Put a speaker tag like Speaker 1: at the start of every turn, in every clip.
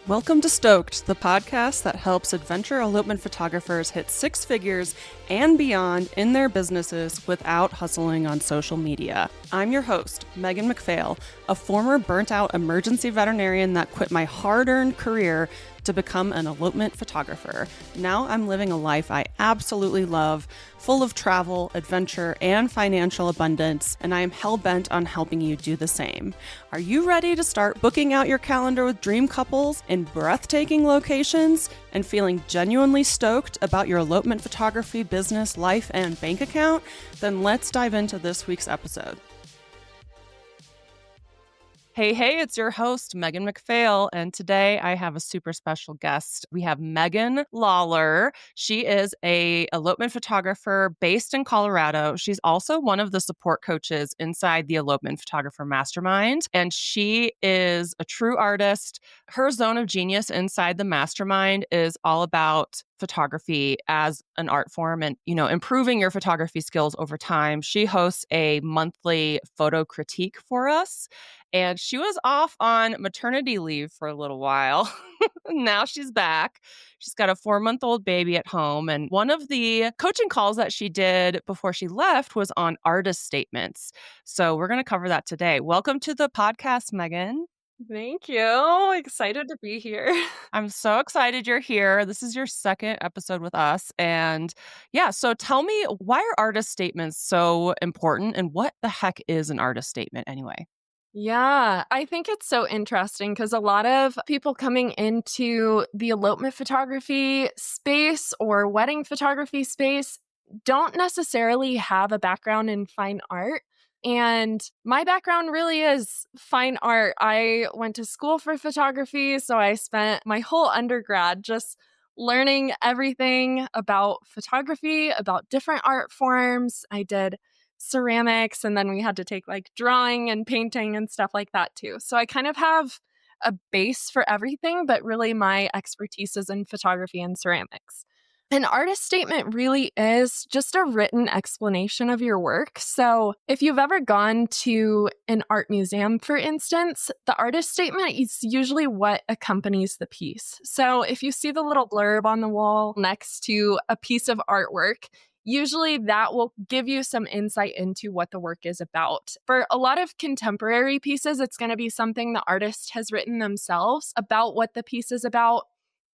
Speaker 1: Welcome to Stoked, the podcast that helps adventure elopement photographers hit six figures and beyond in their businesses without hustling on social media. I'm your host, Megan McPhail, a former burnt-out emergency veterinarian that quit my hard-earned career to become an elopement photographer. Now I'm living a life I absolutely love, full of travel, adventure, and financial abundance, and I am hell-bent on helping you do the same. Are you ready to start booking out your calendar with dream couples in breathtaking locations and feeling genuinely stoked about your elopement photography business, life, and bank account? Then let's dive into this week's episode. Hey, it's your host, Megan McPhail, and today I have a super special guest. We have Megan Lawler. She is a elopement photographer based in Colorado. She's also one of the support coaches inside the Elopement Photographer Mastermind, and she is a true artist. Her zone of genius inside the mastermind is all about photography as an art form and, improving your photography skills over time. She hosts a monthly photo critique for us. And she was off on maternity leave for a little while. Now she's back. She's got a 4-month-old baby at home. And one of the coaching calls that she did before she left was on artist statements. So we're going to cover that today. Welcome to the podcast, Megan.
Speaker 2: Thank you. Excited to be here.
Speaker 1: I'm so excited you're here. This is your second episode with us. And so tell me, why are artist statements so important? And what the heck is an artist statement anyway?
Speaker 2: Yeah, I think it's so interesting because a lot of people coming into the elopement photography space or wedding photography space don't necessarily have a background in fine art. And my background really is fine art. I went to school for photography, so I spent my whole undergrad just learning everything about photography, about different art forms. I did ceramics, and then we had to take like drawing and painting and stuff like that too. So I kind of have a base for everything, but really my expertise is in photography and ceramics. An artist statement really is just a written explanation of your work. So if you've ever gone to an art museum, for instance, the artist statement is usually what accompanies the piece. So if you see the little blurb on the wall next to a piece of artwork, usually that will give you some insight into what the work is about. For a lot of contemporary pieces, it's going to be something the artist has written themselves about what the piece is about.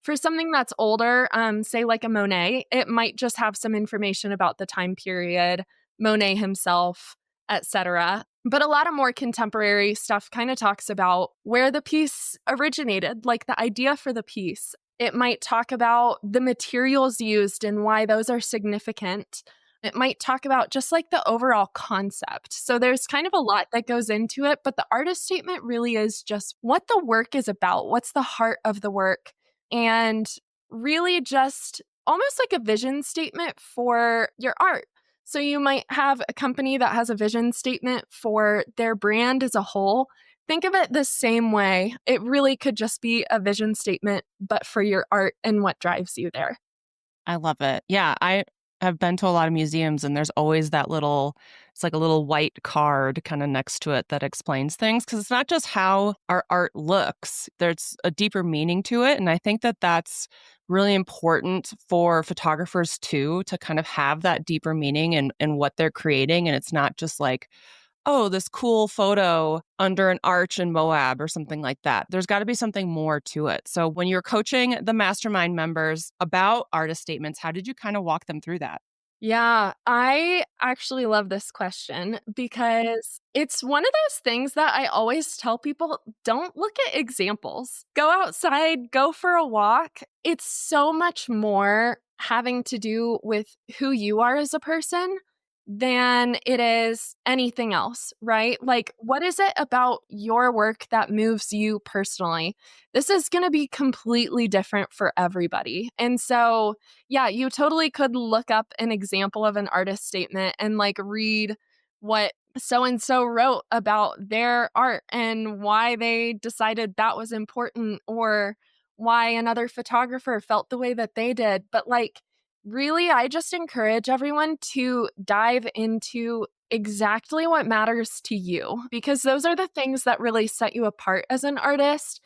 Speaker 2: For something that's older, say like a Monet, it might just have some information about the time period, Monet himself, etc. But a lot of more contemporary stuff kind of talks about where the piece originated, like the idea for the piece. It might talk about the materials used and why those are significant. It might talk about just like the overall concept. So there's kind of a lot that goes into it, but the artist statement really is just what the work is about. What's the heart of the work? And really just almost like a vision statement for your art. So you might have a company that has a vision statement for their brand as a whole. Think of it the same way. It really could just be a vision statement, but for your art and what drives you there.
Speaker 1: I love it. Yeah, I have been to a lot of museums and there's always it's like a little white card kind of next to it that explains things, because it's not just how our art looks. There's a deeper meaning to it. And I think that that's really important for photographers too, to kind of have that deeper meaning in what they're creating. And it's not just like, oh, this cool photo under an arch in Moab or something like that. There's got to be something more to it. So when you're coaching the mastermind members about artist statements, how did you kind of walk them through that?
Speaker 2: Yeah, I actually love this question because it's one of those things that I always tell people, don't look at examples. Go outside, go for a walk. It's so much more having to do with who you are as a person than it is anything else, right? Like, what is it about your work that moves you personally? This is going to be completely different for everybody. And so, yeah, you totally could look up an example of an artist statement and like read what so and so wrote about their art and why they decided that was important, or why another photographer felt the way that they did. But like, really, I just encourage everyone to dive into exactly what matters to you, because those are the things that really set you apart as an artist.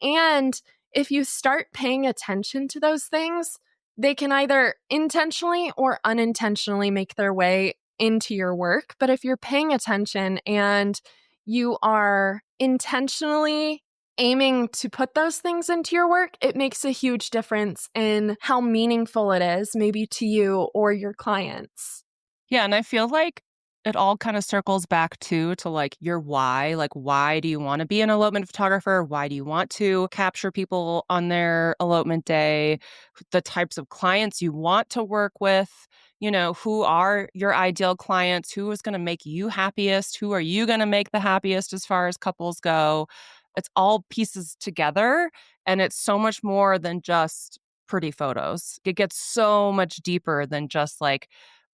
Speaker 2: And If you start paying attention to those things, they can either intentionally or unintentionally make their way into your work. But if you're paying attention and you are intentionally aiming to put those things into your work, it makes a huge difference in how meaningful it is, maybe to you or your clients.
Speaker 1: Yeah, and I feel like it all kind of circles back to like your why. Like, why do you want to be an elopement photographer? Why do you want to capture people on their elopement day? The types of clients you want to work with, who are your ideal clients? Who is going to make you happiest? Who are you going to make the happiest as far as couples go? It's all pieces together, and it's so much more than just pretty photos. It gets so much deeper than just like,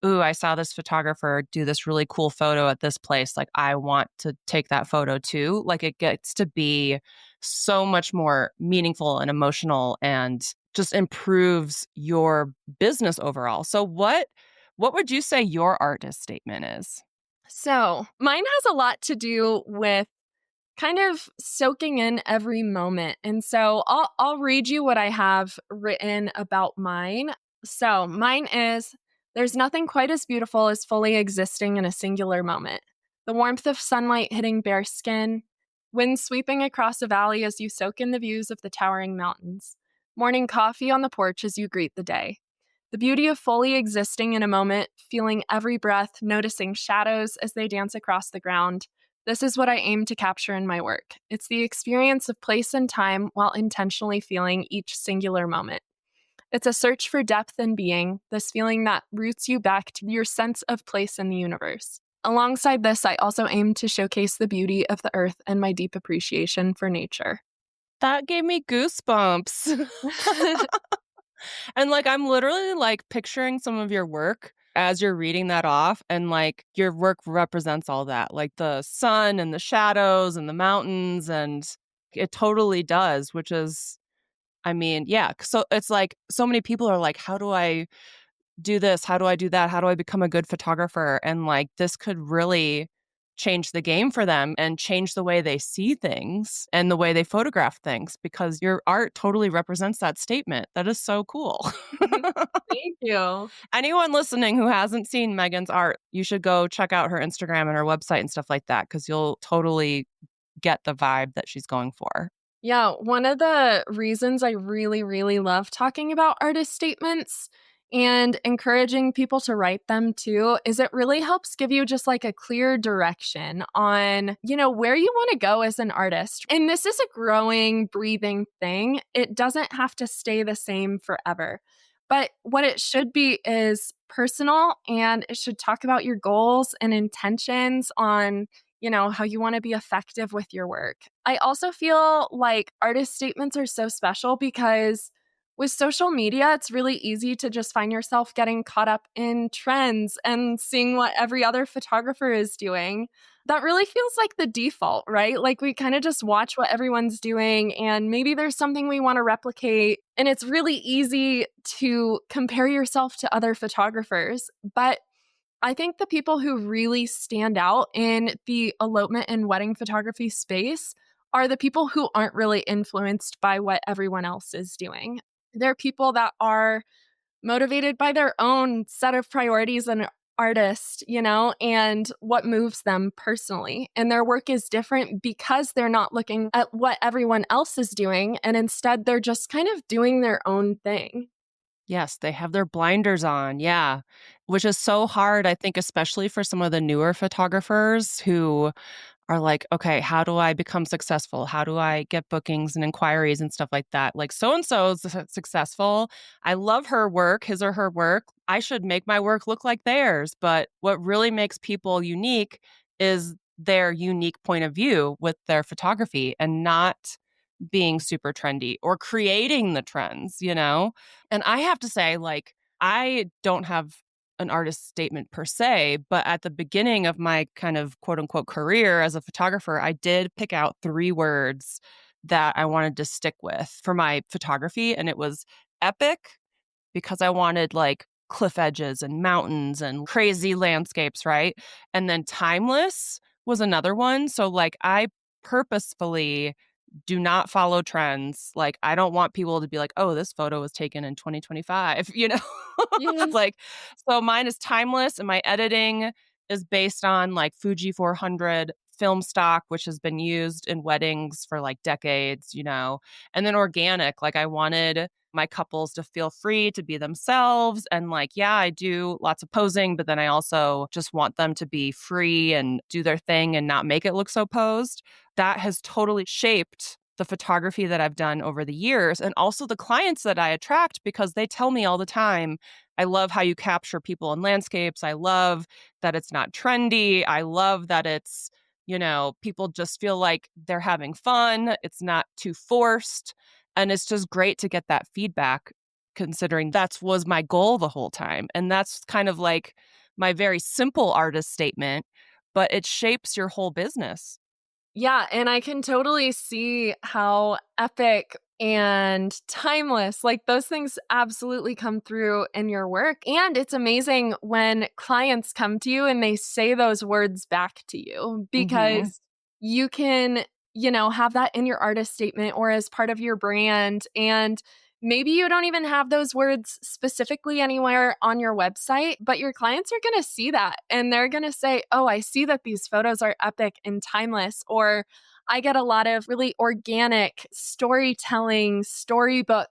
Speaker 1: ooh, I saw this photographer do this really cool photo at this place. Like, I want to take that photo too. Like, it gets to be so much more meaningful and emotional and just improves your business overall. So what would you say your artist statement is?
Speaker 2: So, mine has a lot to do with kind of soaking in every moment. And so I'll read you what I have written about mine. So mine is: there's nothing quite as beautiful as fully existing in a singular moment. The warmth of sunlight hitting bare skin, wind sweeping across a valley as you soak in the views of the towering mountains, morning coffee on the porch as you greet the day. The beauty of fully existing in a moment, feeling every breath, noticing shadows as they dance across the ground. This is what I aim to capture in my work. It's the experience of place and time while intentionally feeling each singular moment. It's a search for depth and being, this feeling that roots you back to your sense of place in the universe. Alongside this, I also aim to showcase the beauty of the earth and my deep appreciation for nature.
Speaker 1: That gave me goosebumps. And like, I'm literally like picturing some of your work as you're reading that off. And like, your work represents all that, like the sun and the shadows and the mountains. And it totally does, which is, I mean, yeah. So it's like, so many people are like, how do I do this? How do I do that? How do I become a good photographer? And like, this could really change the game for them and change the way they see things and the way they photograph things, because your art totally represents that statement. That is so cool.
Speaker 2: Thank you.
Speaker 1: Anyone listening who hasn't seen Megan's art, you should go check out her Instagram and her website and stuff like that, because you'll totally get the vibe that she's going for.
Speaker 2: Yeah, one of the reasons I really, really love talking about artist statements and encouraging people to write them too is it really helps give you just like a clear direction on, where you want to go as an artist. And this is a growing, breathing thing. It doesn't have to stay the same forever. But what it should be is personal, and it should talk about your goals and intentions on how you want to be effective with your work. I also feel like artist statements are so special because with social media, it's really easy to just find yourself getting caught up in trends and seeing what every other photographer is doing. That really feels like the default, right? Like we kind of just watch what everyone's doing and maybe there's something we want to replicate. And it's really easy to compare yourself to other photographers. But I think the people who really stand out in the elopement and wedding photography space are the people who aren't really influenced by what everyone else is doing. They're people that are motivated by their own set of priorities and artist, and what moves them personally. And their work is different because they're not looking at what everyone else is doing. And instead, they're just kind of doing their own thing.
Speaker 1: Yes, they have their blinders on, yeah, which is so hard, I think, especially for some of the newer photographers who are like, "Okay, how do I become successful? How do I get bookings and inquiries and stuff like that?" Like, "So and so is successful. I love her work, his or her work. I should make my work look like theirs." But what really makes people unique is their unique point of view with their photography and not being super trendy or creating the trends, you know? And I have to say, like, I don't have an artist statement per se, but at the beginning of my kind of quote unquote career as a photographer, I did pick out 3 words that I wanted to stick with for my photography. And it was epic, because I wanted like cliff edges and mountains and crazy landscapes, right? And then timeless was another one. So, like, I purposefully do not follow trends. Like, I don't want people to be like, "Oh, this photo was taken in 2025," you know?
Speaker 2: Yeah.
Speaker 1: Like, so mine is timeless and my editing is based on like Fuji 400 film stock, which has been used in weddings for like decades, and then organic. Like, I wanted my couples to feel free to be themselves. And like, yeah, I do lots of posing, but then I also just want them to be free and do their thing and not make it look so posed. That has totally shaped the photography that I've done over the years and also the clients that I attract because they tell me all the time, I love how you capture people in landscapes. I love that it's not trendy. I love that it's, people just feel like they're having fun. It's not too forced. And it's just great to get that feedback considering that's was my goal the whole time. And that's kind of like my very simple artist statement, but it shapes your whole business.
Speaker 2: Yeah, and I can totally see how epic and timeless, like those things absolutely come through in your work. And it's amazing when clients come to you and they say those words back to you
Speaker 1: Mhm.
Speaker 2: because you can, have that in your artist statement or as part of your brand. And maybe you don't even have those words specifically anywhere on your website, but your clients are going to see that and they're going to say, "Oh, I see that these photos are epic and timeless." Or I get a lot of really organic storytelling, storybook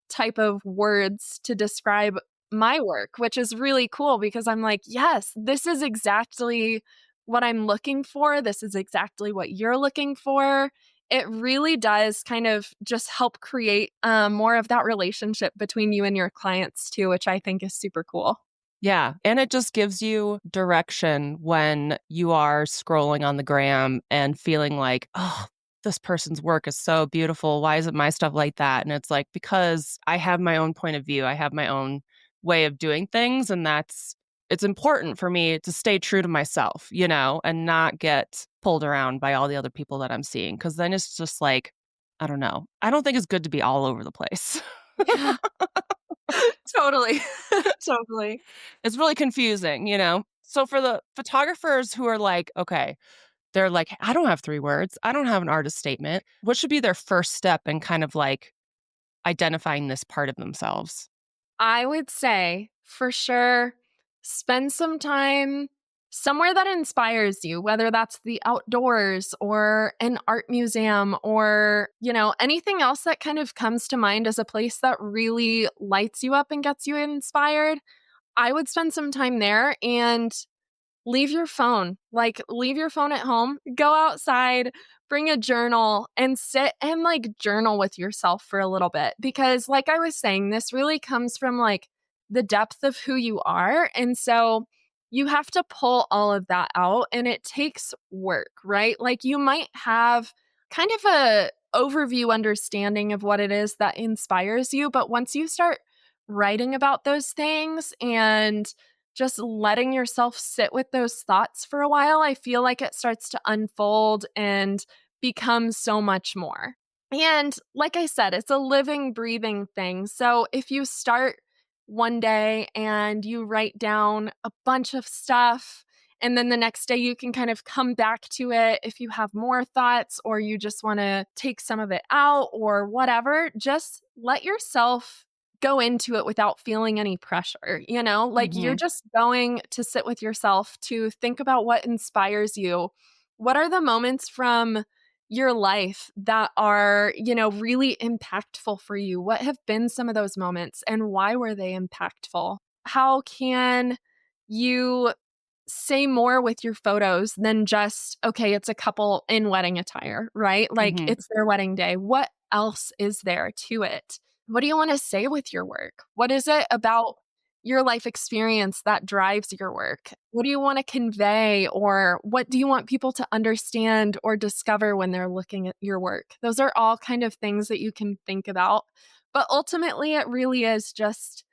Speaker 2: type of words to describe my work, which is really cool because I'm like, yes, this is exactly what I'm looking for. This is exactly what you're looking for. It really does kind of just help create more of that relationship between you and your clients too, which I think is super cool.
Speaker 1: Yeah, and it just gives you direction when you are scrolling on the gram and feeling like, "Oh, this person's work is so beautiful. Why isn't my stuff like that?" And it's like, because I have my own point of view. I have my own way of doing things, and it's important for me to stay true to myself, and not get pulled around by all the other people that I'm seeing. Because then it's just like, I don't know. I don't think it's good to be all over the place.
Speaker 2: Yeah, totally. Totally.
Speaker 1: It's really confusing, So for the photographers who are like, okay, they're like, I don't have 3 words. I don't have an artist statement. What should be their first step in kind of like identifying this part of themselves?
Speaker 2: I would say for sure spend some time somewhere that inspires you, whether that's the outdoors or an art museum or, anything else that kind of comes to mind as a place that really lights you up and gets you inspired. I would spend some time there and leave your phone. Like, leave your phone at home, go outside, bring a journal, and sit and like journal with yourself for a little bit. Because, like I was saying, this really comes from like the depth of who you are. And so you have to pull all of that out, and it takes work, right? Like, you might have kind of a overview understanding of what it is that inspires you, but once you start writing about those things and just letting yourself sit with those thoughts for a while, I feel like it starts to unfold and become so much more. And like I said, it's a living, breathing thing. So if you start one day and you write down a bunch of stuff, and then the next day you can kind of come back to it if you have more thoughts or you just want to take some of it out or whatever, just let yourself go into it without feeling any pressure, Like, you're
Speaker 1: Mhm.
Speaker 2: just going to sit with yourself to think about what inspires you. What are the moments from your life that are, really impactful for you? What have been some of those moments and why were they impactful? How can you say more with your photos than just, okay, it's a couple in wedding attire, right? Like,
Speaker 1: Mhm.
Speaker 2: it's their wedding day. What else is there to it? What do you want to say with your work? What is it about your life experience that drives your work? What do you want to convey, or what do you want people to understand or discover when they're looking at your work? Those are all kind of things that you can think about. But ultimately, it really is just,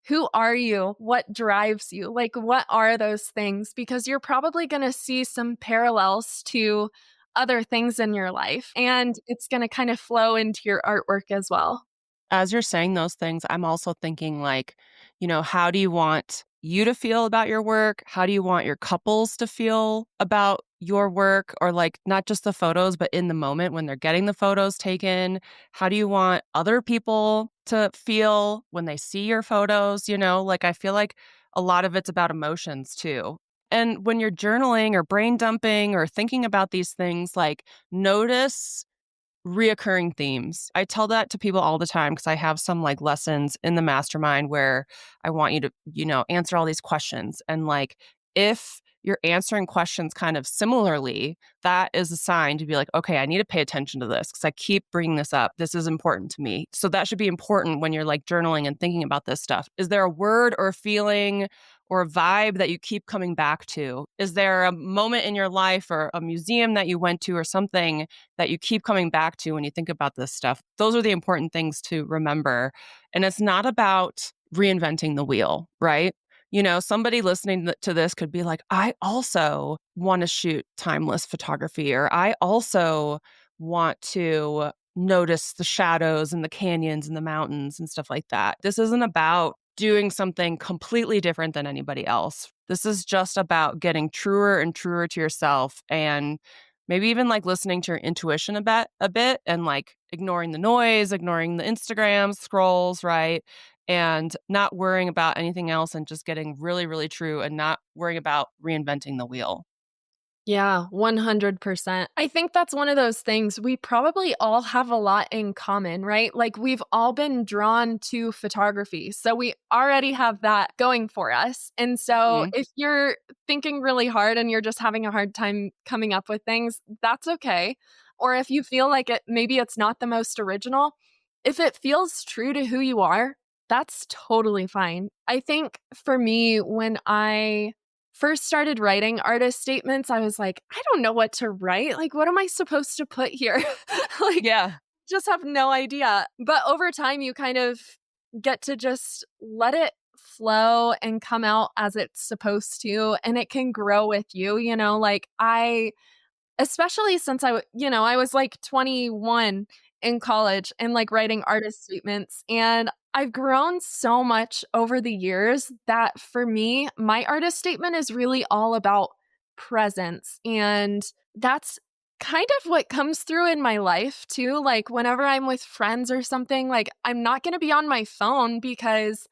Speaker 2: who are you? What drives you? Like, what are those things? Because you're probably going to see some parallels to other things in your life, and it's going to kind of flow into your artwork as well.
Speaker 1: As you're saying those things, I'm also thinking like, how do you want you to feel about your work? How do you want your couples to feel about your work? Or like not just the photos, but in the moment when they're getting the photos taken? How do you want other people to feel when they see your photos? Like I feel like a lot of it's about emotions too. And when you're journaling or brain dumping or thinking about these things, like notice reoccurring themes. I tell that to people all the time because I have some like lessons in the mastermind where I want you to, answer all these questions. And like, if you're answering questions kind of similarly, that is a sign to be like, okay, I need to pay attention to this because I keep bringing this up. This is important to me. So that should be important when you're like journaling and thinking about this stuff. Is there a word or a feeling or a vibe that you keep coming back to? Is there a moment in your life or a museum that you went to or something that you keep coming back to when you think about this stuff? Those are the important things to remember. And it's not about reinventing the wheel, right? Somebody listening to this could be like, I also want to shoot timeless photography, or I also want to notice the shadows and the canyons and the mountains and stuff like that. This isn't about doing something completely different than anybody else. This is just about getting truer and truer to yourself, and maybe even like listening to your intuition a bit and like ignoring the noise, ignoring the Instagram scrolls, right? And not worrying about anything else and just getting really, really true and not worrying about reinventing the wheel.
Speaker 2: Yeah, 100%. I think that's one of those things we probably all have a lot in common, right? Like we've all been drawn to photography. So we already have that going for us. And so
Speaker 1: Mhm.
Speaker 2: if you're thinking really hard and you're just having a hard time coming up with things, that's okay. Or if you feel like maybe it's not the most original, if it feels true to who you are, that's totally fine. I think for me, when I first started writing artist statements, I was like, I don't know what to write. Like, what am I supposed to put here? Like,
Speaker 1: Yeah.
Speaker 2: just have no idea. But over time, you kind of get to just let it flow and come out as it's supposed to, and it can grow with you. Like especially since I was like 21 in college and like writing artist statements. And I've grown so much over the years that for me, my artist statement is really all about presence. And that's kind of what comes through in my life too. Like whenever I'm with friends or something, like I'm not going to be on my phone because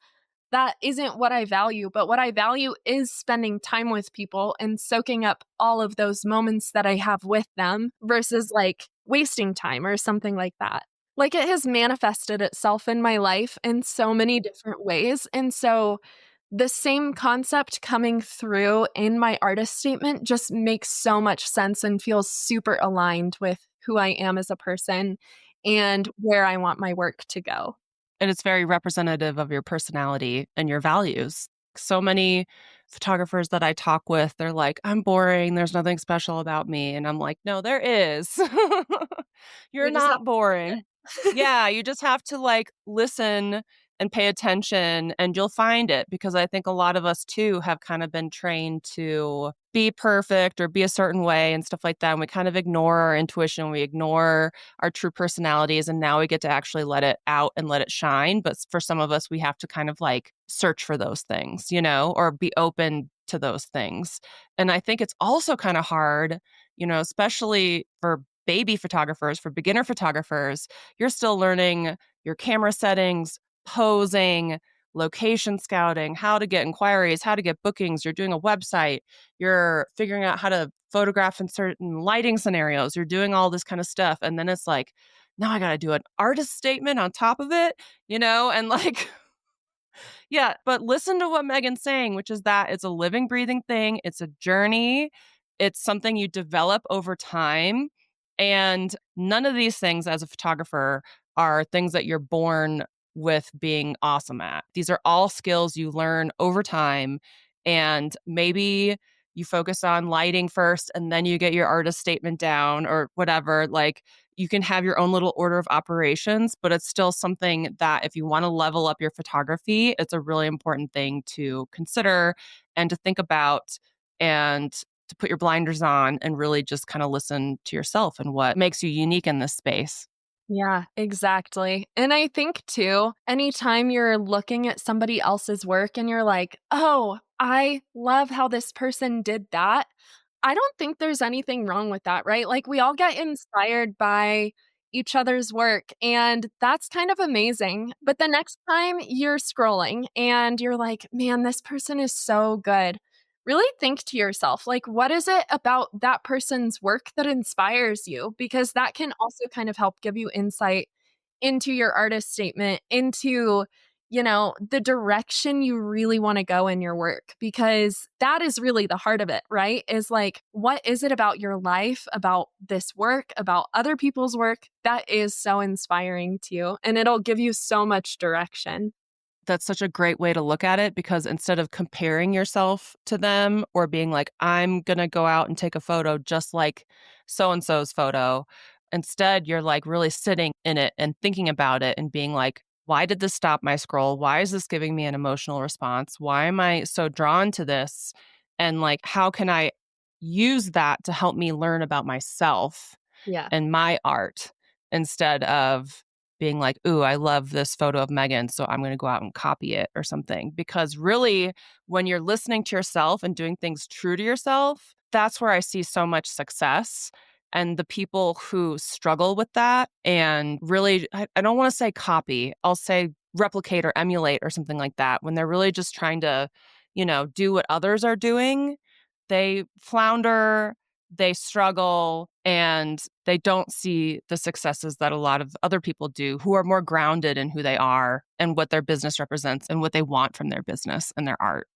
Speaker 2: that isn't what I value, but what I value is spending time with people and soaking up all of those moments that I have with them versus like wasting time or something like that. Like it has manifested itself in my life in so many different ways. And so the same concept coming through in my artist statement just makes so much sense and feels super aligned with who I am as a person and where I want my work to go.
Speaker 1: And it's very representative of your personality and your values. So many photographers that I talk with, they're like, I'm boring. There's nothing special about me. And I'm like, no, there is. You're
Speaker 2: We just have
Speaker 1: not
Speaker 2: to
Speaker 1: boring. Yeah, you just have to like listen and pay attention and you'll find it, because I think a lot of us too have kind of been trained to be perfect or be a certain way and stuff like that. And we kind of ignore our intuition, we ignore our true personalities, and now we get to actually let it out and let it shine. But for some of us, we have to kind of like search for those things, or be open to those things. And I think it's also kind of hard, especially for baby photographers, for beginner photographers. You're still learning your camera settings, posing, location scouting, how to get inquiries, how to get bookings. You're doing a website, you're figuring out how to photograph in certain lighting scenarios, you're doing all this kind of stuff. And then it's like, now I got to do an artist statement on top of it, and like, yeah, but listen to what Megan's saying, which is that it's a living, breathing thing. It's a journey. It's something you develop over time. And none of these things as a photographer are things that you're born with being awesome at. These are all skills you learn over time. And maybe you focus on lighting first and then you get your artist statement down or whatever. Like, you can have your own little order of operations, but it's still something that if you want to level up your photography, it's a really important thing to consider and to think about, and to put your blinders on and really just kind of listen to yourself and what makes you unique in this space.
Speaker 2: Yeah, exactly. And I think too, anytime you're looking at somebody else's work and you're like, oh, I love how this person did that. I don't think there's anything wrong with that, right? Like we all get inspired by each other's work, and that's kind of amazing. But the next time you're scrolling and you're like, man, this person is so good, really think to yourself, like, what is it about that person's work that inspires you? Because that can also kind of help give you insight into your artist statement, into, the direction you really want to go in your work, because that is really the heart of it, right? Is like, what is it about your life, about this work, about other people's work that is so inspiring to you? And it'll give you so much direction.
Speaker 1: That's such a great way to look at it because instead of comparing yourself to them or being like, I'm going to go out and take a photo just like so and so's photo, instead, you're like really sitting in it and thinking about it and being like, why did this stop my scroll? Why is this giving me an emotional response? Why am I so drawn to this? And like, how can I use that to help me learn about myself
Speaker 2: Yeah.
Speaker 1: and my art instead of being like, "Ooh, I love this photo of Megan, so I'm gonna go out and copy it or something." Because really, when you're listening to yourself and doing things true to yourself, that's where I see so much success. And the people who struggle with that and really, I don't wanna say copy, I'll say replicate or emulate or something like that. When they're really just trying to, do what others are doing, they flounder, they struggle, and they don't see the successes that a lot of other people do who are more grounded in who they are and what their business represents and what they want from their business and their art.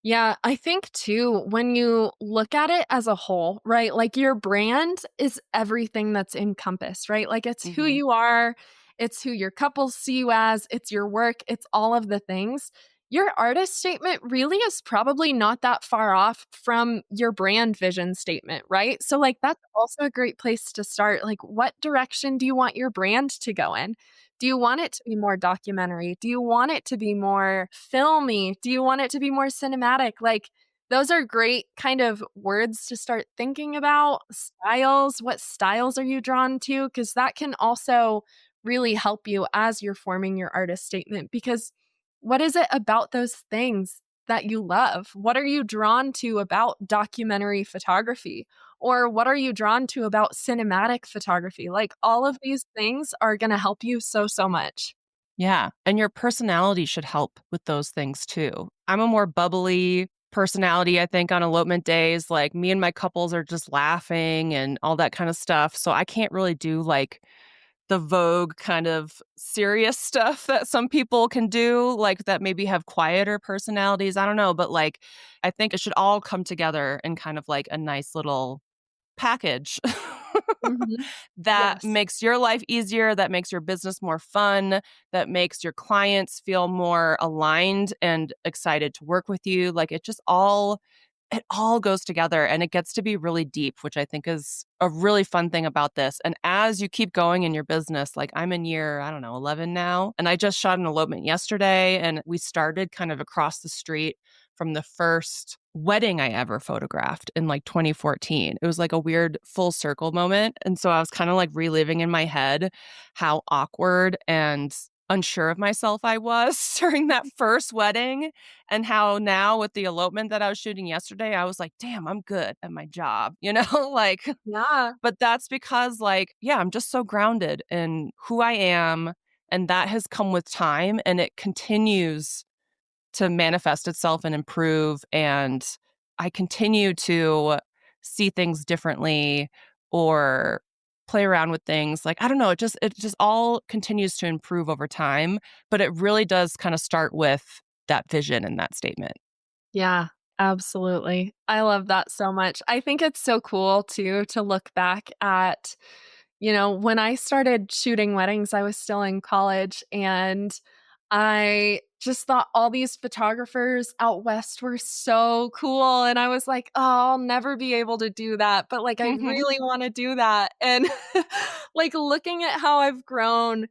Speaker 2: Yeah, I think too, when you look at it as a whole, right? Like your brand is everything that's encompassed, right? Like it's who
Speaker 1: Mhm.
Speaker 2: you are, it's who your couples see you as, it's your work, it's all of the things. Your artist statement really is probably not that far off from your brand vision statement, right? So, like, that's also a great place to start. Like, what direction do you want your brand to go in? Do you want it to be more documentary? Do you want it to be more filmy? Do you want it to be more cinematic? Like, those are great kind of words to start thinking about. Styles, what styles are you drawn to? Because that can also really help you as you're forming your artist statement. Because what is it about those things that you love? What are you drawn to about documentary photography? Or what are you drawn to about cinematic photography? Like, all of these things are gonna help you so, so much.
Speaker 1: Yeah, and your personality should help with those things too. I'm a more bubbly personality, I think, on elopement days. Like, me and my couples are just laughing and all that kind of stuff, so I can't really do, like, the Vogue kind of serious stuff that some people can do, like, that maybe have quieter personalities, I don't know, but, like, I think it should all come together in kind of like a nice little package
Speaker 2: Mhm.
Speaker 1: that
Speaker 2: Yes.
Speaker 1: makes your life easier, that makes your business more fun, that makes your clients feel more aligned and excited to work with you. Like it all goes together and it gets to be really deep, which I think is a really fun thing about this. And as you keep going in your business, like I'm in year, I don't know, 11 now, and I just shot an elopement yesterday and we started kind of across the street from the first wedding I ever photographed in like 2014. It was like a weird full circle moment. And so I was kind of like reliving in my head how awkward and unsure of myself I was during that first wedding and how now with the elopement that I was shooting yesterday, I was like, damn, I'm good at my job, like,
Speaker 2: Yeah.
Speaker 1: but that's because, like, yeah, I'm just so grounded in who I am. And that has come with time and it continues to manifest itself and improve. And I continue to see things differently or play around with things. Like, I don't know, it just all continues to improve over time, but it really does kind of start with that vision and that statement.
Speaker 2: Yeah, absolutely. I love that so much. I think it's so cool too to look back at, when I started shooting weddings, I was still in college and I just thought all these photographers out west were so cool. And I was like, oh, I'll never be able to do that. But like, I
Speaker 1: Mhm.
Speaker 2: really want to do that. And like, looking at how I've grown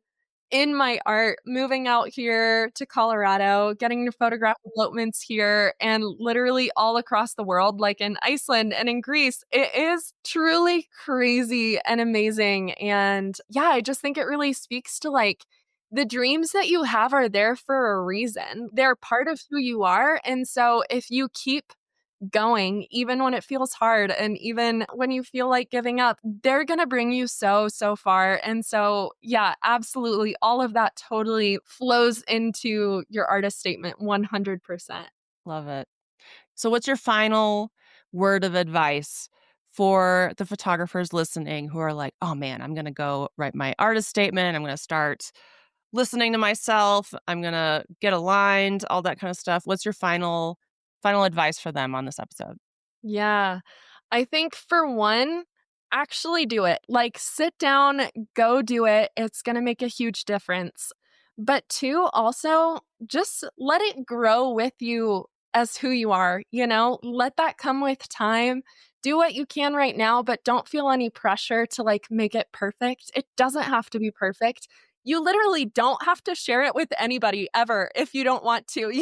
Speaker 2: in my art, moving out here to Colorado, getting to photograph elopements here and literally all across the world, like in Iceland and in Greece. It is truly crazy and amazing. And yeah, I just think it really speaks to like the dreams that you have are there for a reason. They're part of who you are. And so if you keep going, even when it feels hard and even when you feel like giving up, they're going to bring you so far. And so, yeah, absolutely. All of that totally flows into your artist statement 100%.
Speaker 1: Love it. So, what's your final word of advice for the photographers listening who are like, oh man, I'm going to go write my artist statement. I'm going to start listening to myself. I'm going to get aligned, all that kind of stuff. What's your final advice for them on this episode?
Speaker 2: Yeah. I think for one, actually do it. Like sit down, go do it. It's going to make a huge difference. But two, also just let it grow with you as who you are, let that come with time. Do what you can right now, but don't feel any pressure to like make it perfect. It doesn't have to be perfect. You literally don't have to share it with anybody ever if you don't want to.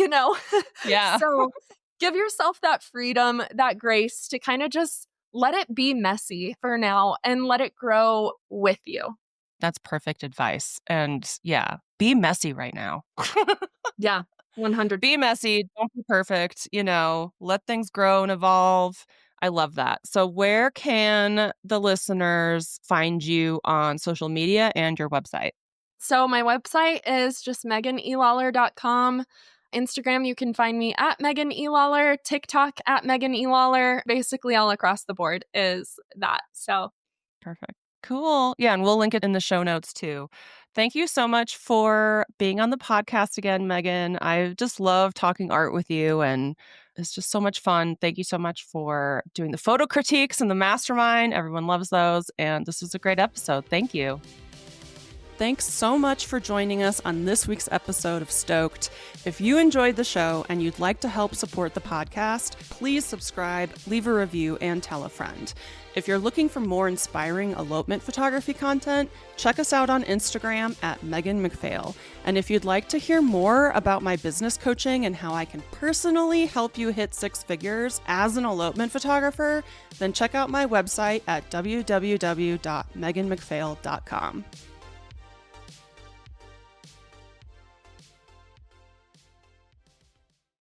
Speaker 1: Yeah.
Speaker 2: So give yourself that freedom, that grace to kind of just let it be messy for now and let it grow with you.
Speaker 1: That's perfect advice. And yeah, be messy right now.
Speaker 2: Yeah, 100.
Speaker 1: Be messy. Don't be perfect. Let things grow and evolve. I love that. So, where can the listeners find you on social media and your website?
Speaker 2: So, my website is just meganelawler.com. Instagram, you can find me at Megan E. Lawler. TikTok at Megan E. Lawler. Basically, all across the board is that. So,
Speaker 1: Perfect. Cool. Yeah, and we'll link it in the show notes too. Thank you so much for being on the podcast again, Megan. I just love talking art with you, and it's just so much fun. Thank you so much for doing the photo critiques and the mastermind. Everyone loves those, and this was a great episode. Thank you. Thanks so much for joining us on this week's episode of Stoked. If you enjoyed the show and you'd like to help support the podcast, please subscribe, leave a review, and tell a friend. If you're looking for more inspiring elopement photography content, check us out on Instagram at Megan McPhail. And if you'd like to hear more about my business coaching and how I can personally help you hit six figures as an elopement photographer, then check out my website at www.meganmcphail.com.